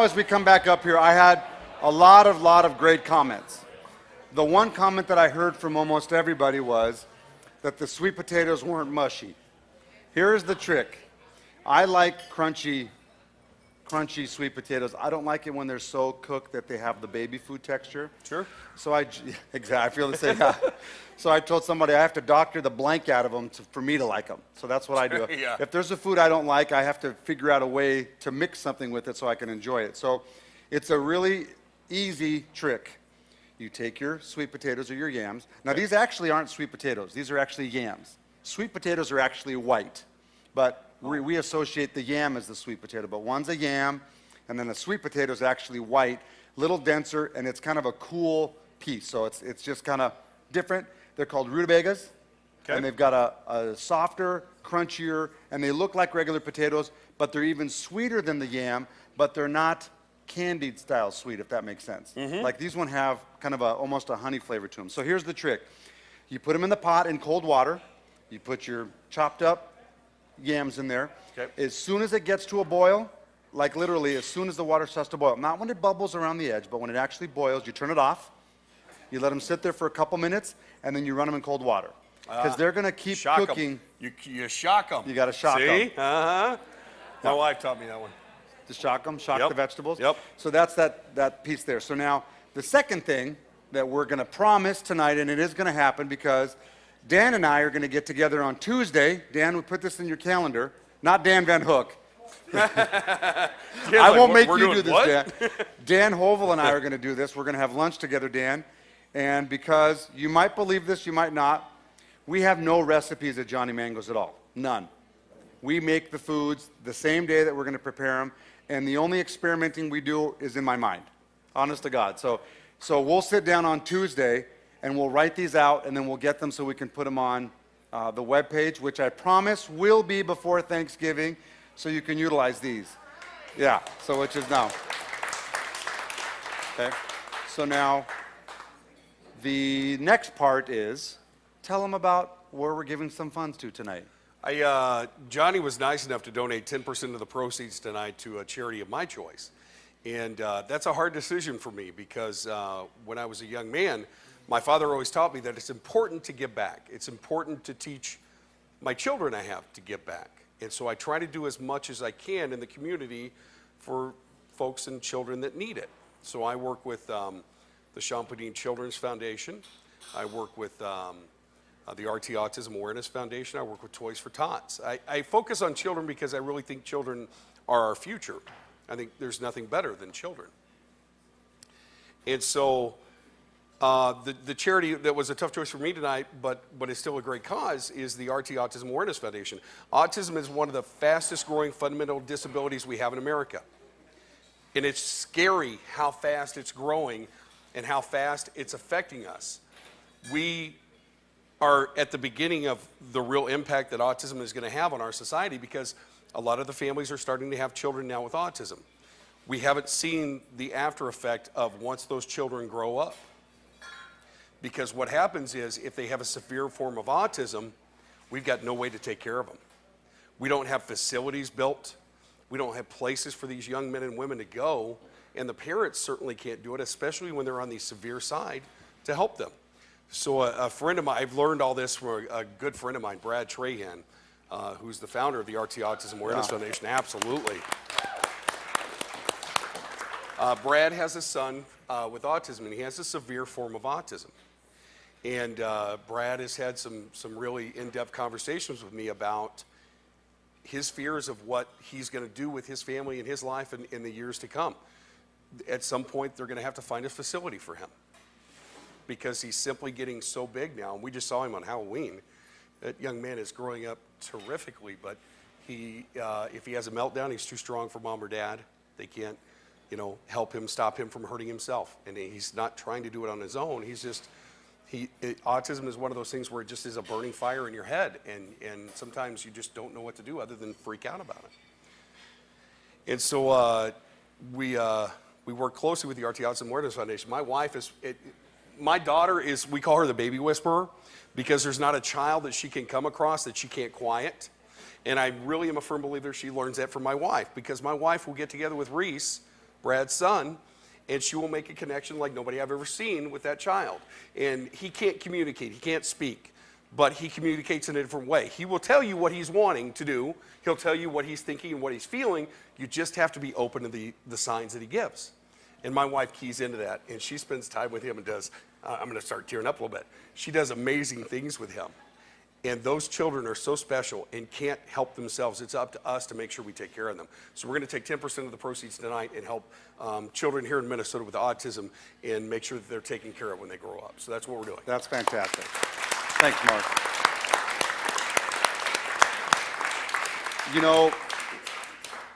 As we come back up here, I had a lot of great comments. The one comment that I heard from almost everybody was that the sweet potatoes weren't mushy. Here's the trick. I like crunchy sweet potatoes. I don't like it when they're so cooked that they have the baby food texture. Sure. So exactly, I feel the same. Yeah. So I told somebody I have to doctor the blank out of them for me to like them. So that's what I do. Yeah. If there's a food I don't like, I have to figure out a way to mix something with it so I can enjoy it. So it's a really easy trick. You take your sweet potatoes or your yams. Now these actually aren't sweet potatoes. These are actually yams. Sweet potatoes are actually white, but we associate the yam as the sweet potato. But one's a yam, and then the sweet potato is actually white, little denser, and it's kind of a cool piece. So it's just kind of different. They're called rutabagas, and they've got a softer, crunchier, and they look like regular potatoes, but they're even sweeter than the yam, but they're not candied style sweet, if that makes sense. Like these one have kind of almost a honey flavor to them. So here's the trick. You put them in the pot in cold water. You put your chopped up yams in there. As soon as it gets to a boil, like literally as soon as the water starts to boil, not when it bubbles around the edge, but when it actually boils, you turn it off. You let them sit there for a couple minutes, and then you run them in cold water. Because they're going to keep cooking. You shock them. You got to shock them. See? Uh-huh. My wife taught me that one. To shock them, shock the vegetables. Yep. So that's that piece there. So now the second thing that we're going to promise tonight, and it is going to happen because Dan and I are going to get together on Tuesday. Dan, we put this in your calendar. Not Dan Van Hook. I won't make you do this, what? Dan. Dan Hovel and I are going to do this. We're going to have lunch together, Dan. And because you might believe this, you might not, we have no recipes at Johnny Mango's at all. None. We make the foods the same day that we're going to prepare them. And the only experimenting we do is in my mind. Honest to God. So we'll sit down on Tuesday and we'll write these out and then we'll get them so we can put them on the webpage, which I promise will be before Thanksgiving, so you can utilize these. Yeah, so which is now. Okay, so now the next part is tell them about where we're giving some funds to tonight. Johnny was nice enough to donate 10% of the proceeds tonight to a charity of my choice. And that's a hard decision for me because when I was a young man, my father always taught me that it's important to give back. It's important to teach my children I have to give back. And so I try to do as much as I can in the community for folks and children that need it. So I work with the Champagnat Children's Foundation. I work with the RT Autism Awareness Foundation. I work with Toys for Tots. I focus on children because I really think children are our future. I think there's nothing better than children. And so the charity that was a tough choice for me tonight, but is still a great cause, is the RT Autism Awareness Foundation. Autism is one of the fastest growing fundamental disabilities we have in America. And it's scary how fast it's growing and how fast it's affecting us. We are at the beginning of the real impact that autism is going to have on our society because a lot of the families are starting to have children now with autism. We haven't seen the after effect of once those children grow up. Because what happens is if they have a severe form of autism, we've got no way to take care of them. We don't have facilities built. We don't have places for these young men and women to go. And the parents certainly can't do it, especially when they're on the severe side, to help them. So a friend of mine, I've learned all this from a good friend of mine, Brad Trahan, who's the founder of the RT Autism Awareness Foundation. Absolutely. Brad has a son with autism, and he has a severe form of autism. And Brad has had some really in-depth conversations with me about his fears of what he's going to do with his family and his life in the years to come. At some point, they're going to have to find a facility for him because he's simply getting so big now. And we just saw him on Halloween. That young man is growing up terrifically, but if he has a meltdown, he's too strong for mom or dad. They can't, help him, stop him from hurting himself. And he's not trying to do it on his own. He's just, autism is one of those things where it just is a burning fire in your head. And sometimes you just don't know what to do other than freak out about it. And so we work closely with the RT Autism Awareness Foundation. My daughter is, we call her the baby whisperer because there's not a child that she can come across that she can't quiet. And I really am a firm believer she learns that from my wife because my wife will get together with Reese Brad's son, and she will make a connection like nobody I've ever seen with that child. And he can't communicate, he can't speak, but he communicates in a different way. He will tell you what he's wanting to do. He'll tell you what he's thinking and what he's feeling. You just have to be open to the signs that he gives. And my wife keys into that, and she spends time with him and does, I'm going to start tearing up a little bit. She does amazing things with him. And those children are so special and can't help themselves. It's up to us to make sure we take care of them. So we're going to take 10% of the proceeds tonight and help children here in Minnesota with autism and make sure that they're taken care of when they grow up. So that's what we're doing. That's fantastic. Thanks, Mark. You know,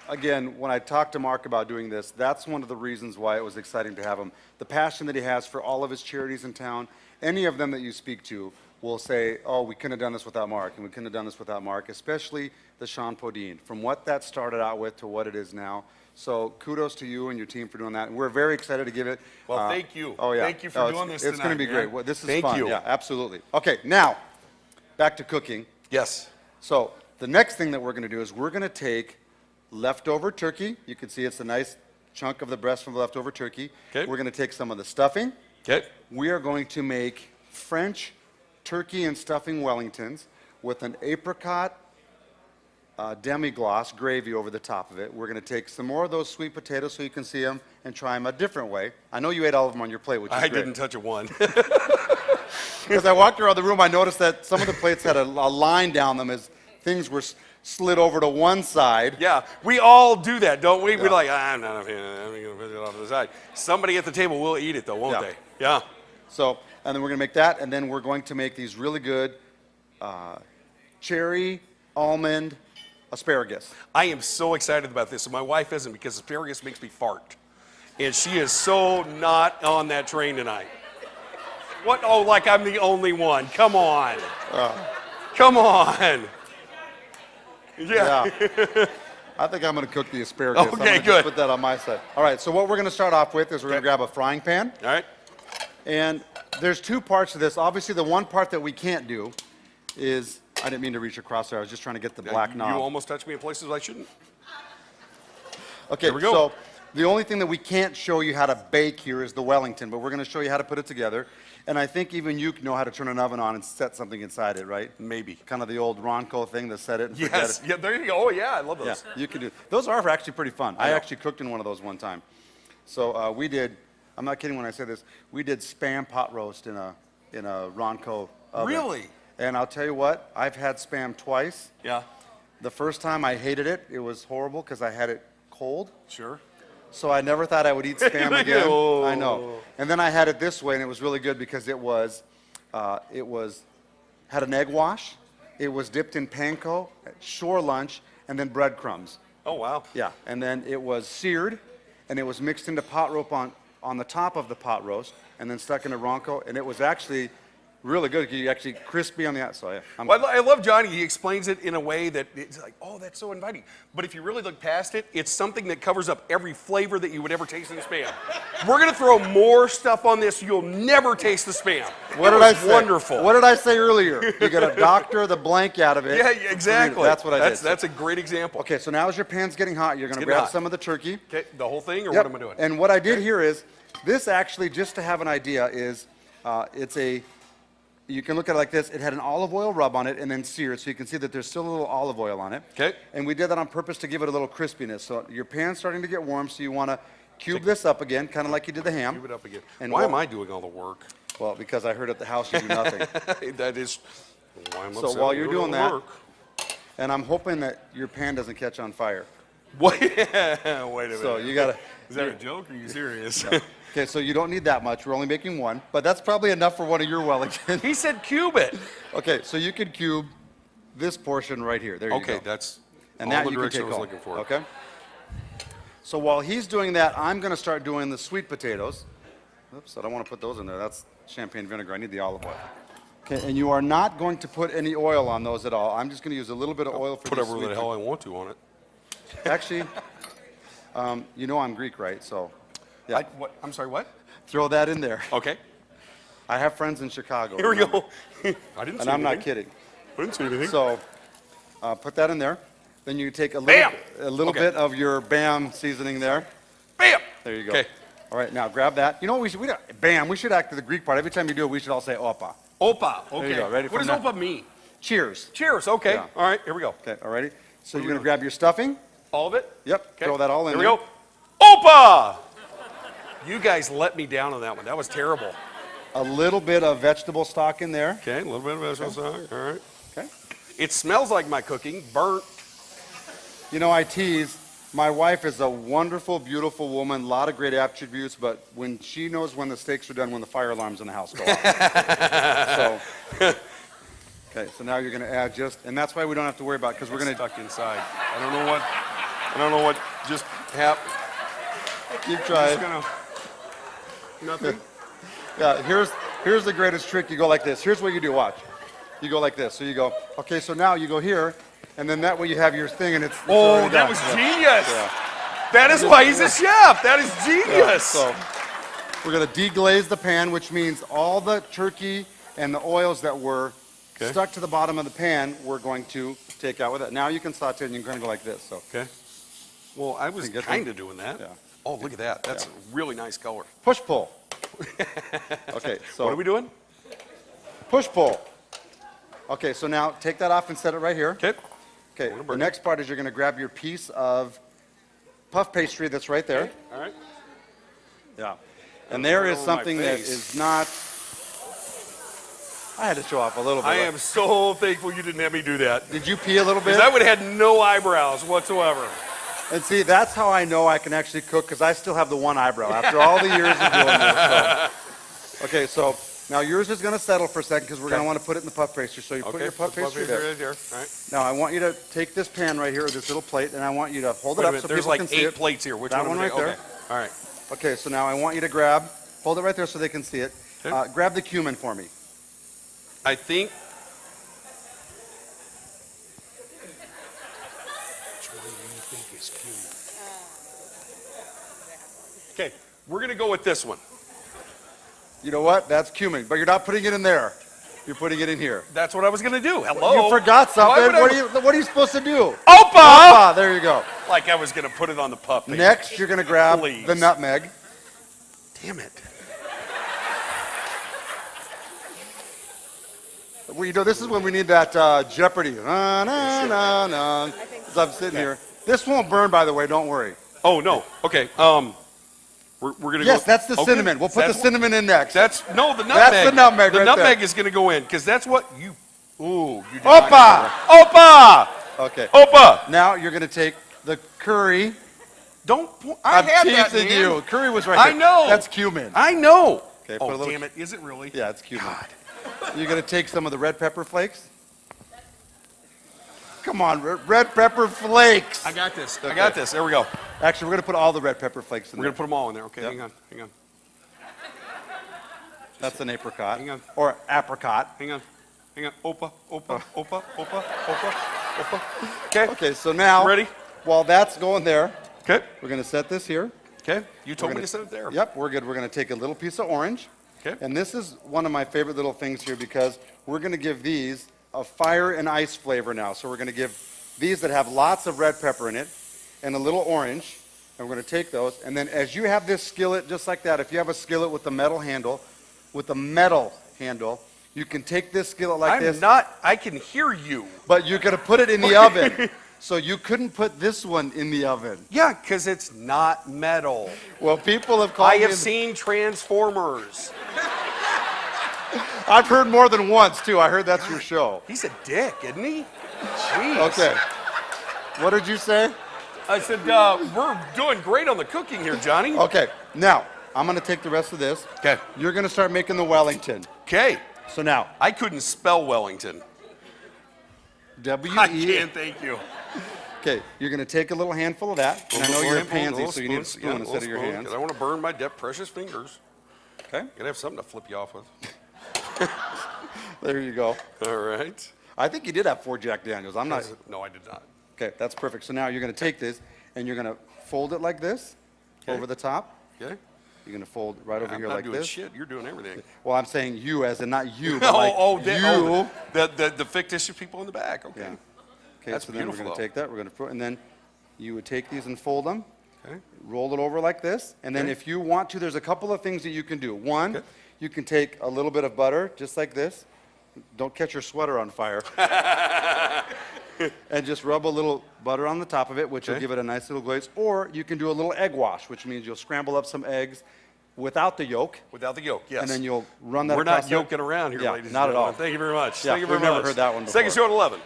again, when I talked to Mark about doing this, that's one of the reasons why it was exciting to have him. The passion that he has for all of his charities in town, any of them that you speak to will say, oh, we couldn't have done this without Mark, and we couldn't have done this without Mark, especially the Sean Podine, from what that started out with to what it is now. So kudos to you and your team for doing that. And we're very excited to give it. Well, thank you. Oh, yeah. Thank you for doing this It's going to be tonight, great. man. Well, this is Thank fun. you. Yeah, absolutely. Okay, now, back to cooking. Yes. So the next thing that we're going to do is we're going to take leftover turkey. You can see it's a nice chunk of the breast from the leftover turkey. Okay. We're going to take some of the stuffing. Okay. We are going to make French turkey and stuffing Wellingtons with an apricot demi-glace gravy over the top of it. We're going to take some more of those sweet potatoes so you can see them and try them a different way. I know you ate all of them on your plate, which is I great. didn't touch a one. As I walked around the room, I noticed that some of the plates had a line down them as things were slid over to one side. Yeah, we all do that, don't we? We're like, I'm not going to put it off to the side. Somebody at the table will eat it, though, won't Yeah. they? Yeah. So, and then we're going to make that, and then we're going to make these really good cherry almond asparagus. I am so excited about this, and my wife isn't because asparagus makes me fart. And she is so not on that train tonight. What? Oh, like I'm the only one. Come on. Come on. Yeah. I think I'm going to cook the asparagus. I'm Okay, gonna good. Just put that on my side. All right, so what we're going to start off with is we're going to grab a frying pan. All right. And there's two parts to this. Obviously, the one part that we can't do is, I didn't mean to reach across there. I was just trying to get the black knob. You almost touched me in places I shouldn't. Okay, There we go. so the only thing that we can't show you how to bake here is the Wellington, but we're going to show you how to put it together. And I think even you know how to turn an oven on and set something inside it, right? Maybe. Kind of the old Ronco thing, to set it and forget Yes. it. Yeah, there you go. Oh, yeah, I love Yeah, those. you can do. Those are actually pretty fun. I know. actually cooked in one of those one time. So we did. I'm not kidding when I say this. We did Spam pot roast in a Ronco oven. Really? And I'll tell you what. I've had Spam twice. Yeah. The first time I hated it. It was horrible because I had it cold. Sure. So I never thought I would eat Spam again. Oh. I know. And then I had it this way, and it was really good because it had an egg wash. It was dipped in panko, shore lunch, and then breadcrumbs. Oh, wow. Yeah, and then it was seared, and it was mixed into pot roast on the top of the pot roast, and then stuck in a Ronco, and it was actually really good. You actually crispy on the outside. Yeah, Well, I love Johnny. He explains it in a way that it's like, oh, that's so inviting. But if you really look past it, it's something that covers up every flavor that you would ever taste in Spam. We're going to throw more stuff on this so you'll never taste the Spam. What did was I say? Wonderful. What did I say earlier? You got to doctor the blank out of it. Yeah, exactly. That's what I did. That's a great example. Okay, so now as your pan's getting hot, you're going to getting grab hot. some of the turkey. Okay, the whole thing, or Yep. what am I doing? And what I did here is, this actually, just to have an idea, is you can look at it like this. It had an olive oil rub on it and then seared, so you can see that there's still a little olive oil on it. Okay. And we did that on purpose to give it a little crispiness. So your pan's starting to get warm, so you want to cube this up again, kind of like you did the ham. Cube it up again. And Why am I doing all the work? Well, because I heard at the house you do nothing. That is why I'm So upset while I'm you're all doing the that- work. And I'm hoping that your pan doesn't catch on fire. Wait, wait a minute. So you got to... Is that a joke, or are you serious? Okay, so you don't need that much. We're only making one, but that's probably enough for one of your Wellingtons. He said cube it. Okay, so you could cube this portion right here. There you go. Okay, that's And all that the you can direction take I was home. looking for. Okay. So while he's doing that, I'm going to start doing the sweet potatoes. Oops, I don't want to put those in there. That's champagne vinegar. I need the olive oil. Okay, and you are not going to put any oil on those at all. I'm just going to use a little bit of oil for Put these whatever the sweet- hell I want to on it. Actually, you know I'm Greek, right? So, yeah, I'm sorry, what? throw that in there. Okay. I have friends in Chicago. Here we remember? go. I didn't And see I'm not anything. kidding. I didn't see anything. So, put that in there. Then you take a Bam! little Okay. bit of your Bam seasoning there. Bam! There you go. Okay. All right, now grab that. You know what we don't, bam, we should act to the Greek part. Every time you do it, we should all say opa. Opa. Okay. you go. Ready What for does now? opa mean? Cheers. Cheers. Okay. Yeah. All right. Here we go. Okay, all righty? So What are you're we going to grab your stuffing. All of it? Yep, Okay. throw that all in Here we there. go. Opa! You guys let me down on that one. That was terrible. A little bit of vegetable stock in there. Okay, a little bit of vegetable stock. All right. Okay. It smells like my cooking. Burnt. You know, I tease. My wife is a wonderful, beautiful woman, a lot of great attributes, but when she knows when the steaks are done, when the fire alarms in the house go off. So, okay, so now you're going to add just, and that's why we don't have to worry about, because we're going to Stuck inside. I don't know what just happened. keep trying. Nothing. Yeah, here's the greatest trick. You go like this. Here's what you do. Watch. You go like this. So you go. Okay. So now you go here, and then that way you have your thing, and it's Oh, already that done. was Yeah. genius. Yeah. That is why he's a chef. That is Yeah, genius. so we're gonna deglaze the pan, which means all the turkey and the oils that were Okay. stuck to the bottom of the pan, we're going to take out with it. Now you can saute, and you can kind of go like this. So Okay. Well, I was You get kind of doing that. Yeah. Oh, look at that. That's a really nice color. push pull. Okay. So What are we doing? push pull. Okay. So now take that off and set it right here. Okay. Okay, Wanna the burn next part is you're going to grab your piece of puff pastry that's right there. All right. Yeah. And there is on my something that face. is not. I had to show off a little bit. I am so thankful you didn't have me do that. Did you pee a little bit? Because I would have had no eyebrows whatsoever. And see, that's how I know I can actually cook, because I still have the one eyebrow after all the years of doing this. So. Okay, so now yours is going to settle for a second, because we're going to want to put it in the puff pastry. So you put Okay. your puff pastry there. right there. All right. Now I want you to take this pan right here, or this little plate, and I want you to hold Wait it a up minute. so There's people like can see 8 it. plates here. Which That one one would right they- there. Okay. All right. Okay, so now I want you to hold it right there so they can see it. Okay. Grab the cumin for me. I think. Which one do you think is cumin? Okay, we're gonna go with this one. You know what? That's cumin, but you're not putting it in there. You're putting it in here. That's what I was gonna do. Hello. You forgot Why something. would I- What are you supposed to do? Opa! Ah, there you go. Like I was gonna put it on the pup. Next, you're gonna grab Please. the nutmeg. Damn it. This is when we need that Jeopardy. Na, na, na, na. As I'm sitting here. This won't burn, by the way. Don't worry. Oh no. Okay. We're gonna Yes, go. that's the Okay, cinnamon. We'll put the that's what- cinnamon in next. That's no the nutmeg. That's the nutmeg The right nutmeg there. is gonna go in because that's what you. Ooh. You did not Opa! go there. Opa! Okay. Opa! Now you're gonna take the curry. Don't. I I'm had that, teasing man. you. Curry was right I there. know. That's cumin. I know. Okay, put Oh a little- damn it! Is it really? Yeah, it's cumin. God. You're gonna take some of the red pepper flakes. Come on, red pepper flakes. I got this. I Okay. got this. There we go. Actually, we're gonna put all the red pepper flakes in We're there. gonna put them all in there. Okay. Yep. Hang on. Hang on. That's an apricot. Hang on. Or apricot. Hang on. Hang on. Opa. Opa. Opa. Opa. Opa. Opa. Okay. Okay, so now, Ready? while that's going there, Okay. we're gonna set this here. Okay. You told We're me gonna- to set it there. Yep, we're good. We're gonna take a little piece of orange. Okay. And this is one of my favorite little things here, because we're gonna give these a fire and ice flavor now. So we're gonna give these that have lots of red pepper in it and a little orange, and we're gonna take those. And then as you have this skillet, just like that, if you have a skillet with the metal handle, you can take this skillet like I'm this, not. I can hear you. but you're gonna put it in the oven. So you couldn't put this one in the oven. Yeah, because it's not metal. Well, people have called I me. have seen Transformers. I've heard more than once too. I heard that's your show. He's a dick, isn't he? Jeez. Okay. What did you say? I said, we're doing great on the cooking here, Johnny. Okay. Now I'm gonna take the rest of this. Okay. You're gonna start making the Wellington. Okay. So now, I couldn't spell Wellington. W I E. can't, thank you. Okay. You're gonna take a little handful of that. And I know you're a pansy, so you need a spoon instead of your hands. Because I want to burn my precious fingers. Okay. Gotta have something to flip you off with. There you go. All right. I think you did have 4 Jack Daniels. I'm not. No, I did not. Okay. That's perfect. So now you're gonna take this and you're gonna fold it like this Okay. over the top. Okay. You're gonna fold right over I'm here not like doing this. shit. You're doing everything. Well, I'm saying you as in not you, but like the fictitious people in the back. Okay. Yeah. Okay, That's so then we're beautiful, going to though. take that, we're going to put, and then you would take these and fold them. Okay. Roll it over like this, and then Okay. if you want to, there's a couple of things that you can do. One, Okay. you can take a little bit of butter, just like this. Don't catch your sweater on fire. And just rub a little butter on the top of it, which will Okay. give it a nice little glaze. Or you can do a little egg wash, which means you'll scramble up some eggs without the yolk, Without the yolk, yes. and then you'll run that We're across not there. yoking around here, Yeah, ladies and not at gentlemen. all. Thank you very much. Yeah, Thank you very we've never much. heard that one Second before. show at 11.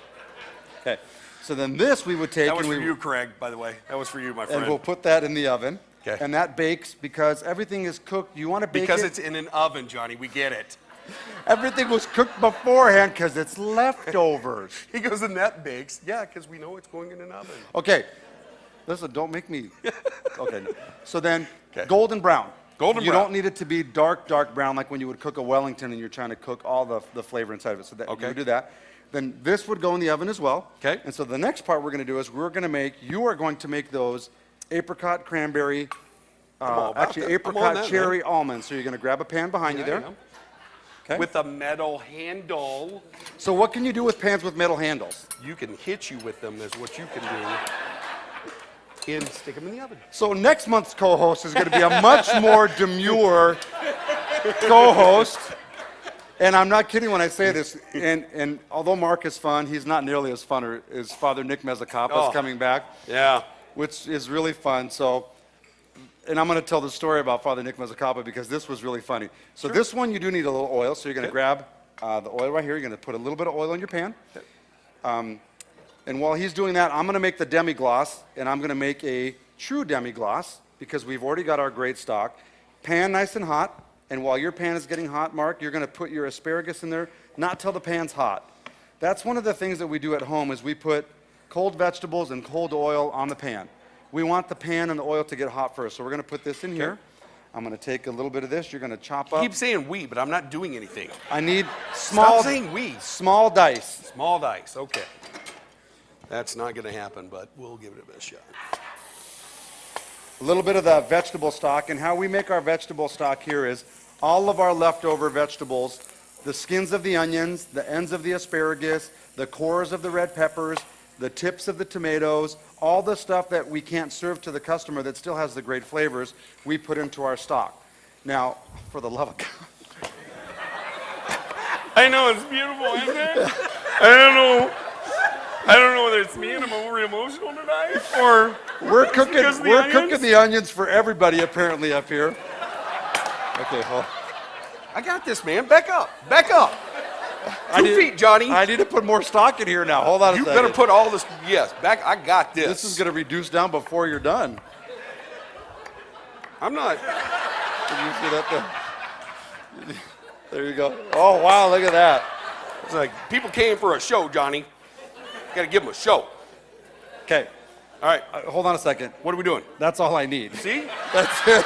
Okay, so then this we would take That was and for we you, Craig, by the way. That was for you, my friend. and we'll put that in the oven. Okay. And that bakes because everything is cooked. You want to bake because it? it's in an oven, Johnny. We get it. Everything was cooked beforehand because it's leftovers. He goes, and that bakes. Yeah, because we know it's going in an oven. Okay, listen, don't make me. Okay, no. So then, Okay. golden brown. Golden you brown. don't need it to be dark, dark brown like when you would cook a Wellington and you're trying to cook all the flavor inside of it. So that Okay. you would do that. Then this would go in the oven as well. Okay. And so the next part we're going to do is you are going to make those apricot, cranberry, all about actually that. I'm on apricot, that, cherry, almonds. So you're going to grab a pan behind you Yeah, I there. know. Okay. With a metal handle. So what can you do with pans with metal handles? You can hit you with them, is what you can do. And stick them in the oven. So next month's co-host is going to be a much more demure co-host. And I'm not kidding when I say this. And although Mark is fun, he's not nearly as fun as Father Nick Mezzacapa Oh. is coming back, Yeah. which is really fun. So, and I'm going to tell the story about Father Nick Mezzacapa because this was really funny. So this one you do need a little oil. So you're going to grab the oil right here. You're going to put a little bit of oil in your pan. And while he's doing that, I'm going to make the demi-glace, and I'm going to make a true demi-glace because we've already got our great stock. Pan nice and hot, and while your pan is getting hot, Mark, you're going to put your asparagus in there, not till the pan's hot. That's one of the things that we do at home is we put cold vegetables and cold oil on the pan. We want the pan and the oil to get hot first, so we're going to put this in here. I'm going to take a little bit of this. You're going to chop up. Keep saying we, but I'm not doing anything. I need small, Stop saying we. small dice. Small dice. Okay. That's not going to happen, but we'll give it a best shot. A little bit of the vegetable stock, and how we make our vegetable stock here is all of our leftover vegetables, the skins of the onions, the ends of the asparagus, the cores of the red peppers, the tips of the tomatoes, all the stuff that we can't serve to the customer that still has the great flavors, we put into our stock. Now, for the love of God. I know, it's beautiful, isn't it? I don't know whether it's me and I'm over emotional tonight or We're because of the cooking onions? the onions for everybody apparently up here. Okay, well, I got this, man. Back up. Back up. I 2 need- feet, Johnny. I need to put more stock in here now. Hold on a You second. better put all this. Yes, back. I got this. This is going to reduce down before you're done. I'm not. Did you see that there? There you go. Oh, wow, look at that. It's like people came for a show, Johnny. Got to give them a show. Okay, All right. hold on a second. What are we doing? That's all I need. See? That's it.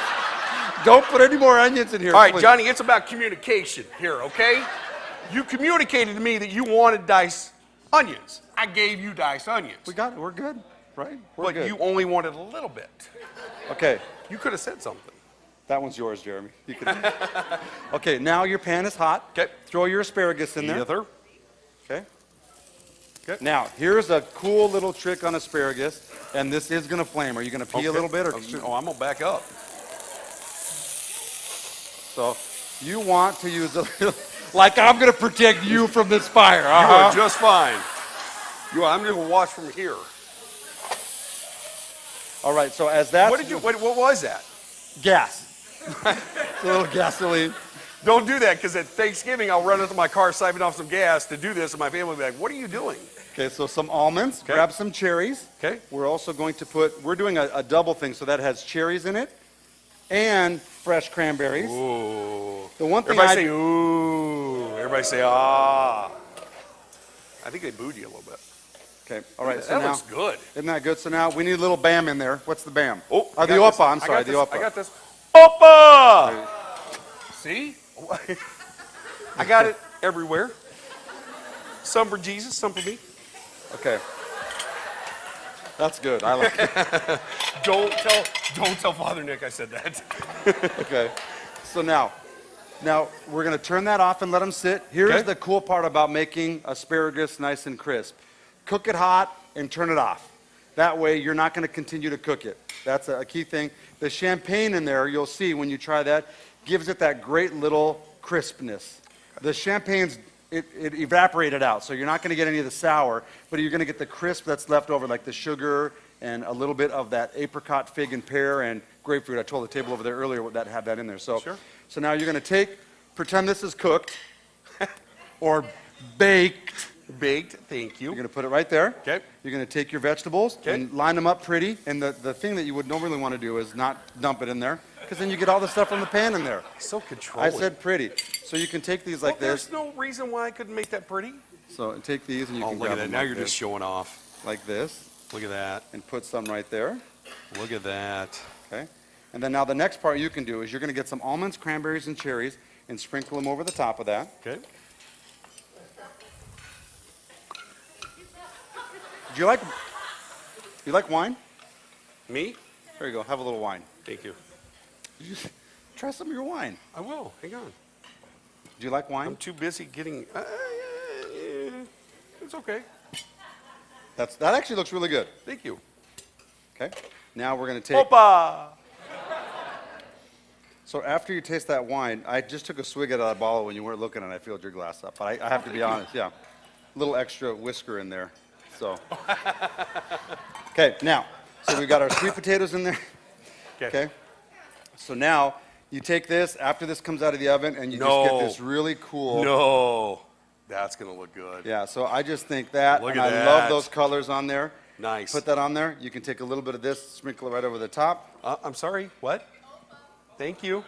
Don't put any more onions in here. All right, please. Johnny. It's about communication here, okay? You communicated to me that you wanted diced onions. I gave you diced onions. We got it. We're good, right? We're But good. you only wanted a little bit. Okay, You could have said something. that one's yours, Jeremy. You can. Okay, now your pan is hot. Okay. Throw your asparagus in there. Either. Okay. Okay. Now, here's a cool little trick on asparagus, and this is going to flame. Are you going to pee a little bit? Or Oh, I'm gonna back up. So you want to use a little, like I'm going to protect you from this fire. You are Uh-huh. just fine. I'm just gonna watch from here. All right, so as that's What was that? gas. It's a little gasoline. Don't do that, because at Thanksgiving I'll run into my car, siphon off some gas to do this, and my family will be like, "What are you doing?" Okay, so some almonds, Okay. grab some cherries. Okay. We're also going to we're doing a double thing, so that has cherries in it and fresh cranberries. Ooh. The one thing Everybody say ooh. Everybody say ah. I think they booed you a little bit. Okay, all right, so That now, looks good. isn't that good? So now we need a little bam in there. What's the bam? Oh, the I got this. opa, I'm I sorry, got the this. opa. I got this. Opa! See? I got it everywhere. Some for Jesus, some for me. Okay. That's good, I like it. Don't tell Father Nick I said that. Okay, so now we're gonna turn that off and let them sit. Here's Okay. the cool part about making asparagus nice and crisp. Cook it hot and turn it off. That way you're not gonna continue to cook it. That's a key thing. The champagne in there, you'll see when you try that, gives it that great little crispness. The champagne's, it evaporated out, so you're not going to get any of the sour, but you're going to get the crisp that's left over, like the sugar and a little bit of that apricot, fig, and pear, and grapefruit. I told the table over there earlier what that had that in there. So, Sure. so now you're going to pretend this is cooked or baked. Baked, thank you. You're going to put it right there. Okay. You're going to take your vegetables Okay. and line them up pretty. And the thing that you would normally want to do is not dump it in there, because then you get all the stuff from the pan in there. So controlling. I said pretty. So you can take these like well, this. there's no reason why I couldn't make that pretty. So take these and you Oh, can look grab at that. them Now like you're this, just showing off. like this, Look at that. and put some right there. Look at that. Okay. And then now the next part you can do is you're going to get some almonds, cranberries, and cherries and sprinkle them over the top of that. Okay. Do you like wine? Me? There you go. Have a little wine. Thank you. Try some of your wine. I will. Hang on. Do you like wine? I'm too busy getting. It's okay. That actually looks really good. Thank you. Okay. Now we're going to take. Opa! So after you taste that wine, I just took a swig out of that bottle when you weren't looking, and I filled your glass up. But I have to be honest, yeah, a little extra whisker in there. So. Okay. Now, so we got our sweet potatoes in there. Okay. So now you take this after this comes out of the oven, and you just No. get this really cool. No. That's going to look good. Yeah. So I just think that, Look and at I love that. those colors on there. Nice. Put that on there. You can take a little bit of this, sprinkle it right over the top. I'm sorry. What? Thank you.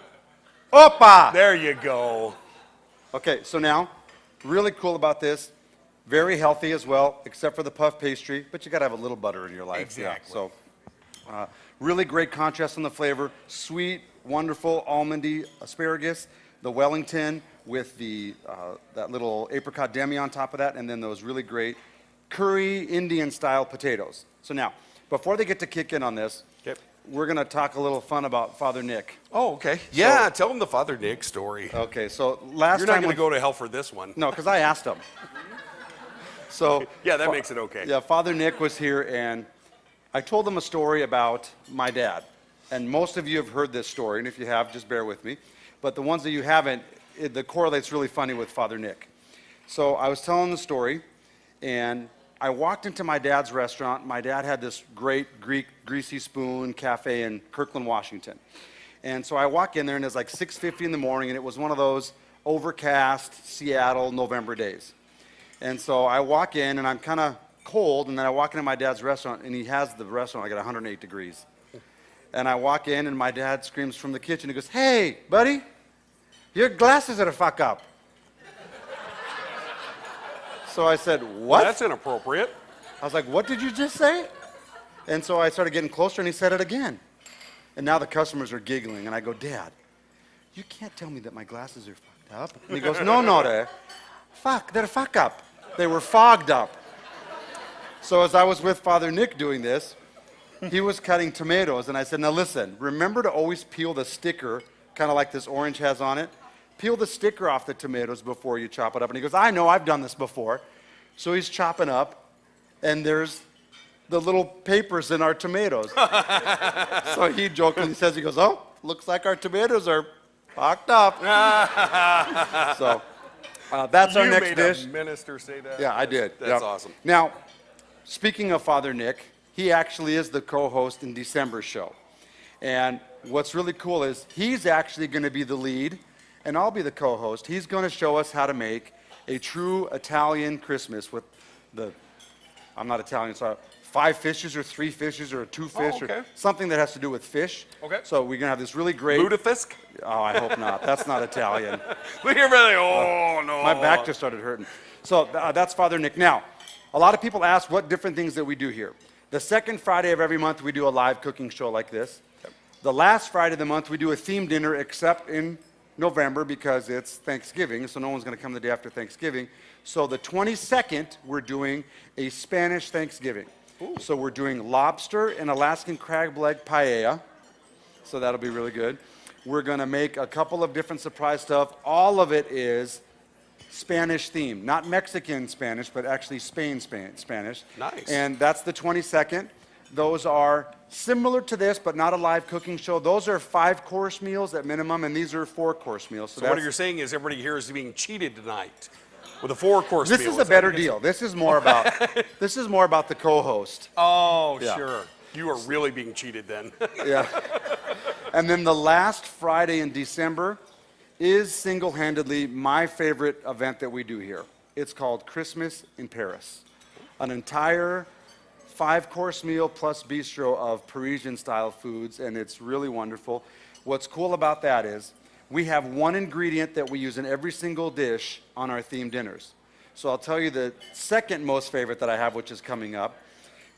Opa! There you go. Okay, so now, really cool about this, very healthy as well, except for the puff pastry, but you gotta have a little butter in your life. Exactly. Yeah, so, really great contrast in the flavor, sweet, wonderful almondy asparagus, the Wellington with the that little apricot demi on top of that, and then those really great curry Indian style potatoes. So now, before they get to kick in on this, Okay. we're gonna talk a little fun about Father Nick. Oh, okay. Yeah, tell him the Father Nick story. Okay, so last You're time not going to when- go to hell for this one. No, because I asked him. So Yeah, that makes it okay. Yeah, Father Nick was here, and I told him a story about my dad. And most of you have heard this story, and if you have, just bear with me. But the ones that you haven't, the correlate's really funny with Father Nick. So I was telling the story, and I walked into my dad's restaurant. My dad had this great Greek greasy spoon cafe in Kirkland, Washington. And so I walk in there, and it's like 6:50 in the morning, and it was one of those overcast Seattle November days. And so I walk in, and I'm kind of cold, and then I walk into my dad's restaurant, and he has the restaurant like at 108 degrees. And I walk in, and my dad screams from the kitchen. He goes, "Hey, buddy, your glasses are the fuck up." So I said, "What?" That's inappropriate. I was like, "What did you just say?" And so I started getting closer, and he said it again. And now the customers are giggling, and I go, "Dad, you can't tell me that my glasses are fucked up." And he goes, "No, they're fuck up. They were fogged up." So as I was with Father Nick doing this, he was cutting tomatoes, and I said, "Now listen, remember to always peel the sticker, kind of like this orange has on it. Peel the sticker off the tomatoes before you chop it up." And he goes, "I know, I've done this before." So he's chopping up, and there's the little papers in our tomatoes. So he jokingly says, he goes, "Oh, looks like our tomatoes are fucked up." So that's our You next made dish. a minister say that. Yeah, I did. That's Yeah. awesome. Now, speaking of Father Nick, he actually is the co-host in December's show. And what's really cool is he's actually going to be the lead, and I'll be the co-host. He's going to show us how to make a true Italian Christmas with I'm not Italian, so 5 fishes or 3 fishes or 2 fish okay. or something that has to do with fish. Okay. So we're going to have this really great. Lutefisk? Oh, I hope not. That's not Italian. Look at everything. Oh, no. My back just started hurting. So that's Father Nick. Now, a lot of people ask what different things that we do here. The second Friday of every month, we do a live cooking show like this. The last Friday of the month, we do a themed dinner, except in November because it's Thanksgiving, so no one's going to come the day after Thanksgiving. So the 22nd, we're doing a Spanish Thanksgiving. Ooh. So we're doing lobster and Alaskan crab leg paella. So that'll be really good. We're going to make a couple of different surprise stuff. All of it is Spanish themed, not Mexican Spanish, but actually Spanish. Nice. And that's the 22nd. Those are similar to this, but not a live cooking show. Those are 5-course meals at minimum, and these are 4-course meals. So what you're saying is everybody here is being cheated tonight with a 4-course meal. This is a better deal. This is more about the co-host. Oh, Yeah. sure. You are really being cheated then. Yeah. And then the last Friday in December is single-handedly my favorite event that we do here. It's called Christmas in Paris. An entire 5-course meal plus bistro of Parisian-style foods, and it's really wonderful. What's cool about that is we have one ingredient that we use in every single dish on our themed dinners. So I'll tell you the second most favorite that I have, which is coming up.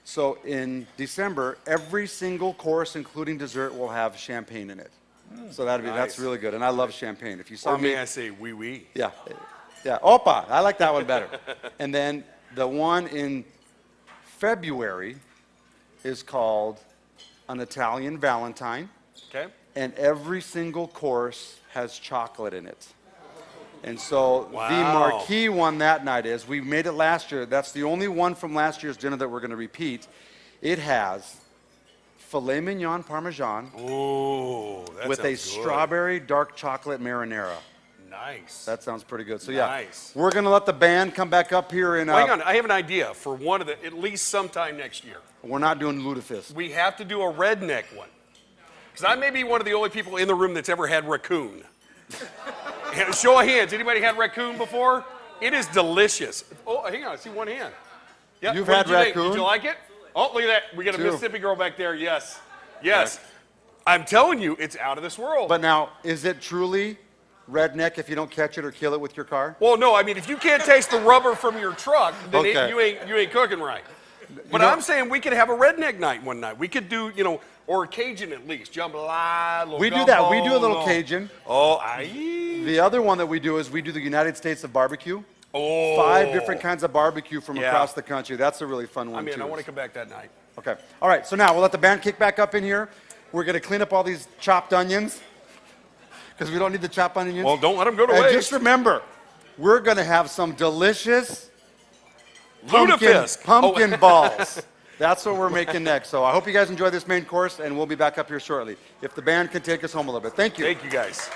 So in December, every single course, including dessert, will have champagne in it. So that's Nice. really good, and I love champagne. If you saw Or me, may I say, oui, oui. yeah, yeah, Opa, I like that one better. And then the one in February is called an Italian Valentine, Okay. and every single course has chocolate in it. And so the Wow. marquee one that night is, we made it last year, that's the only one from last year's dinner that we're going to repeat. It has filet mignon parmesan Oh, that with a sounds good. strawberry dark chocolate marinara. Nice. That sounds pretty good. So yeah, Nice. we're going to let the band come back up here and Hang on, I have an idea for one of the, at least sometime next year. we're not doing lutefisk. We have to do a redneck one. Because I may be one of the only people in the room that's ever had raccoon. Show of hands, anybody had raccoon before? It is delicious. Oh, hang on, I see one hand. Yeah, You've what had did you think? raccoon? Did you like it? Oh, look at that. We got a Two. Mississippi girl back there. Yes. Yes. I'm telling you, it's out of this world. But now, is it truly redneck if you don't catch it or kill it with your car? Well, no, I mean, if you can't taste the rubber from your truck, then Okay. you ain't cooking right. But know- I'm saying we could have a redneck night one night. We could do, or a Cajun at least. Jambalaya, little We do that. We do a gumbo, little Cajun. Oh, The other one that we do is we do the United States of barbecue. Oh. 5 different kinds of barbecue from Yeah. across the country. That's a really fun one, I mean, too. I want to come back that night. Okay. All right. So now we'll let the band kick back up in here. We're going to clean up all these chopped onions because we don't need the chopped onions. Well, don't let them go to And waste. just remember, we're going to have some delicious pumpkin Lutefisk. balls. That's what we're making next. So I hope you guys enjoy this main course, and we'll be back up here shortly. If the band can take us home a little bit. Thank you. Thank you, guys.